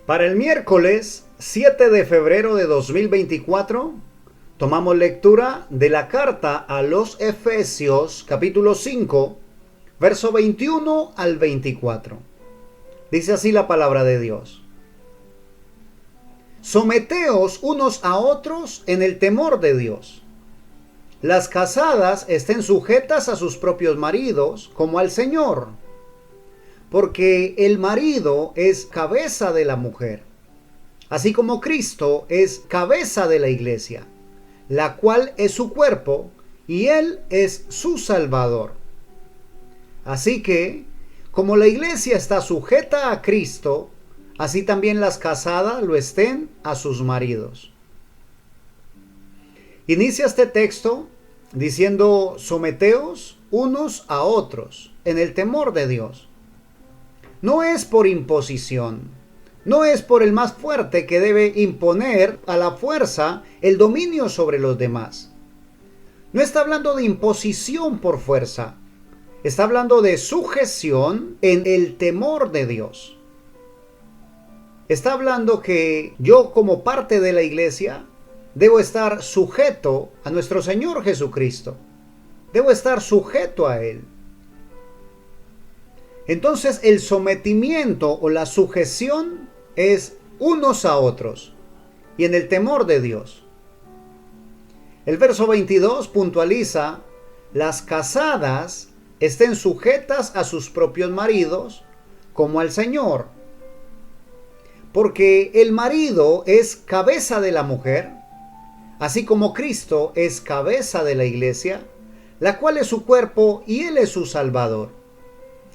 Para el miércoles 7 de febrero de 2024, tomamos lectura de la carta a los Efesios, capítulo 5, verso 21 al 24. Dice así la palabra de Dios. Someteos unos a otros en el temor de Dios. Las casadas estén sujetas a sus propios maridos, como al Señor, porque el marido es cabeza de la mujer, así como Cristo es cabeza de la iglesia, la cual es su cuerpo, y Él es su Salvador. Así que, como la iglesia está sujeta a Cristo, así también las casadas lo estén a sus maridos. Inicia este texto diciendo: someteos unos a otros en el temor de Dios. No es por imposición, no es por el más fuerte que debe imponer a la fuerza el dominio sobre los demás. No está hablando de imposición por fuerza, está hablando de sujeción en el temor de Dios. Está hablando que yo, como parte de la iglesia, debo estar sujeto a nuestro Señor Jesucristo. Debo estar sujeto a Él. Entonces el sometimiento o la sujeción es unos a otros y en el temor de Dios. El verso 22 puntualiza: las casadas estén sujetas a sus propios maridos como al Señor. Porque el marido es cabeza de la mujer, así como Cristo es cabeza de la iglesia, la cual es su cuerpo y Él es su Salvador.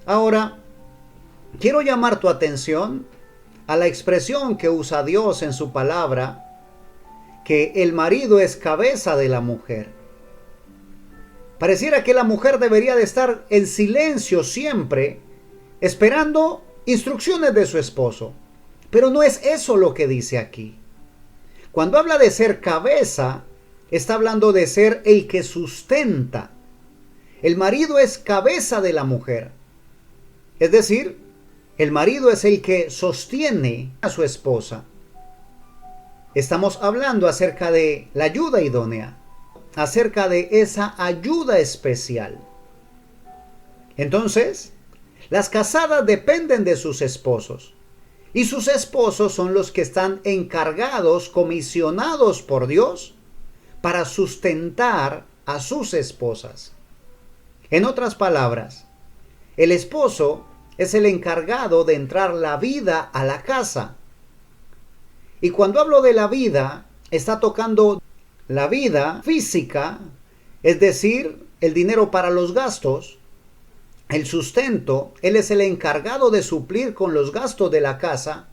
Ahora, quiero llamar tu atención a la expresión que usa Dios en su palabra, que el marido es cabeza de la mujer. Pareciera que la mujer debería de estar en silencio siempre, esperando instrucciones de su esposo. Pero no es eso lo que dice aquí. Cuando habla de ser cabeza, está hablando de ser el que sustenta. El marido es cabeza de la mujer. Es decir, el marido es el que sostiene a su esposa. Estamos hablando acerca de la ayuda idónea, acerca de esa ayuda especial. Entonces, las casadas dependen de sus esposos, y sus esposos son los que están encargados, comisionados por Dios, para sustentar a sus esposas. En otras palabras, el esposo es el encargado de entrar la vida a la casa. Y cuando hablo de la vida, está tocando la vida física, es decir, el dinero para los gastos, el sustento. Él es el encargado de suplir con los gastos de la casa.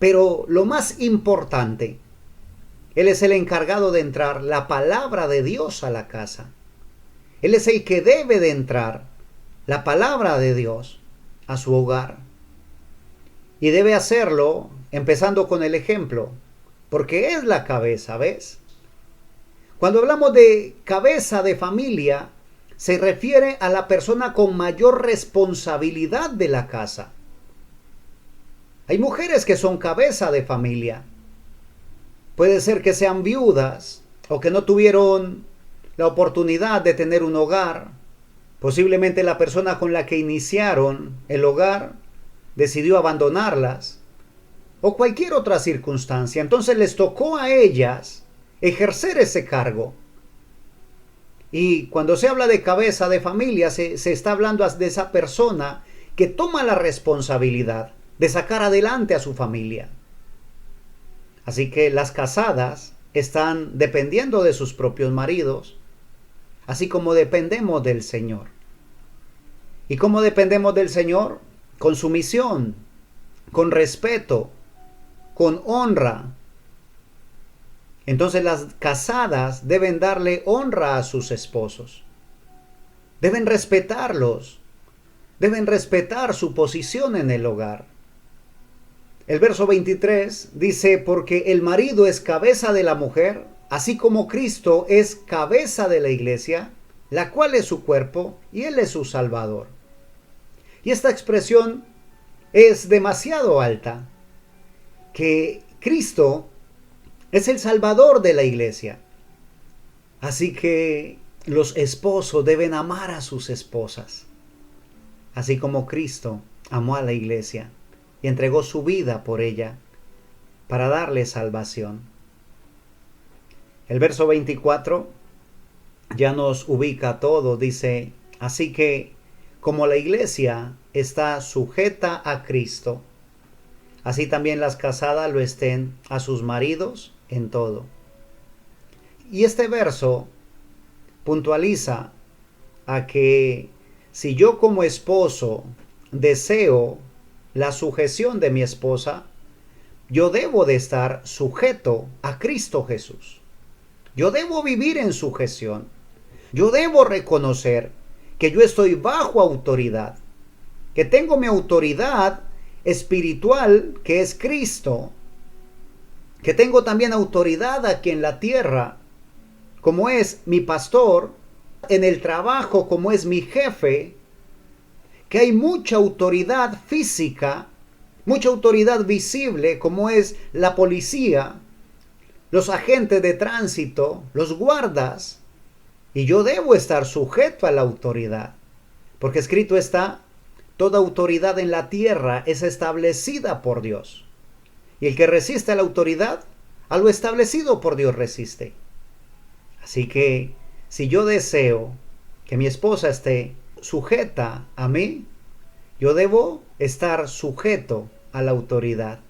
Pero lo más importante, Él es el encargado de entrar la palabra de Dios a la casa. Él es el que debe de entrar la palabra de Dios a su hogar. Y debe hacerlo empezando con el ejemplo, porque es la cabeza, ¿ves? Cuando hablamos de cabeza de familia, se refiere a la persona con mayor responsabilidad de la casa. Hay mujeres que son cabeza de familia. Puede ser que sean viudas o que no tuvieron la oportunidad de tener un hogar. Posiblemente la persona con la que iniciaron el hogar decidió abandonarlas o cualquier otra circunstancia. Entonces les tocó a ellas ejercer ese cargo. Y cuando se habla de cabeza de familia, se está hablando de esa persona que toma la responsabilidad de sacar adelante a su familia. Así que las casadas están dependiendo de sus propios maridos, así como dependemos del Señor. ¿Y cómo dependemos del Señor? Con sumisión, con respeto, con honra. Entonces las casadas deben darle honra a sus esposos. Deben respetarlos. Deben respetar su posición en el hogar. El verso 23 dice: porque el marido es cabeza de la mujer, así como Cristo es cabeza de la iglesia, la cual es su cuerpo y Él es su Salvador. Y esta expresión es demasiado alta. que Cristo es el Salvador de la iglesia. Así que los esposos deben amar a sus esposas, así como Cristo amó a la iglesia y entregó su vida por ella para darle salvación. El verso 24 ya nos ubica todo, dice, así que como la iglesia está sujeta a Cristo, así también las casadas lo estén a sus maridos en todo. Y este verso puntualiza a que si yo como esposo deseo la sujeción de mi esposa, yo debo de estar sujeto a Cristo Jesús. Yo debo vivir en sujeción. Yo debo reconocer que yo estoy bajo autoridad, que tengo mi autoridad espiritual, que es Cristo, que tengo también autoridad aquí en la tierra, como es mi pastor, en el trabajo, como es mi jefe, que hay mucha autoridad física, mucha autoridad visible, como es la policía, los agentes de tránsito, los guardas, y yo debo estar sujeto a la autoridad, porque escrito está, toda autoridad en la tierra es establecida por Dios, y el que resiste a la autoridad, a lo establecido por Dios resiste. Así que, si yo deseo que mi esposa esté sujeta a mí, yo debo estar sujeto a la autoridad.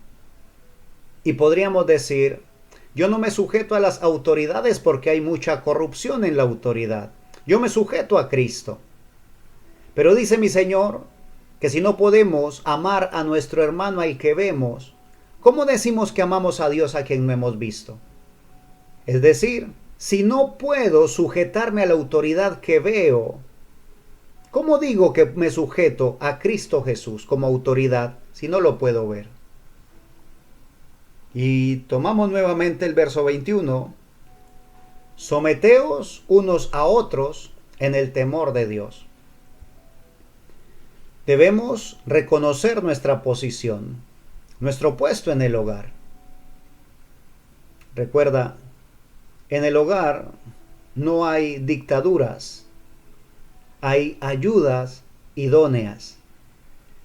Y podríamos decir, yo no me sujeto a las autoridades porque hay mucha corrupción en la autoridad. Yo me sujeto a Cristo. Pero dice mi Señor que si no podemos amar a nuestro hermano al que vemos, ¿cómo decimos que amamos a Dios a quien no hemos visto? Es decir, si no puedo sujetarme a la autoridad que veo, ¿cómo digo que me sujeto a Cristo Jesús como autoridad si no lo puedo ver? Y tomamos nuevamente el verso 21. Someteos unos a otros en el temor de Dios. Debemos reconocer nuestra posición, nuestro puesto en el hogar. Recuerda, en el hogar no hay dictaduras, hay ayudas idóneas.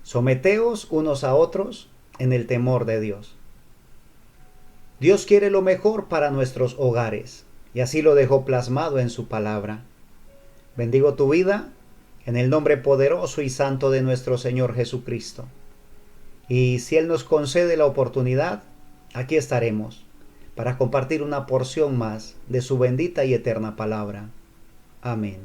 Someteos unos a otros en el temor de Dios. Dios quiere lo mejor para nuestros hogares y así lo dejó plasmado en su palabra. Bendigo tu vida en el nombre poderoso y santo de nuestro Señor Jesucristo. Y si Él nos concede la oportunidad, aquí estaremos para compartir una porción más de su bendita y eterna palabra. Amén.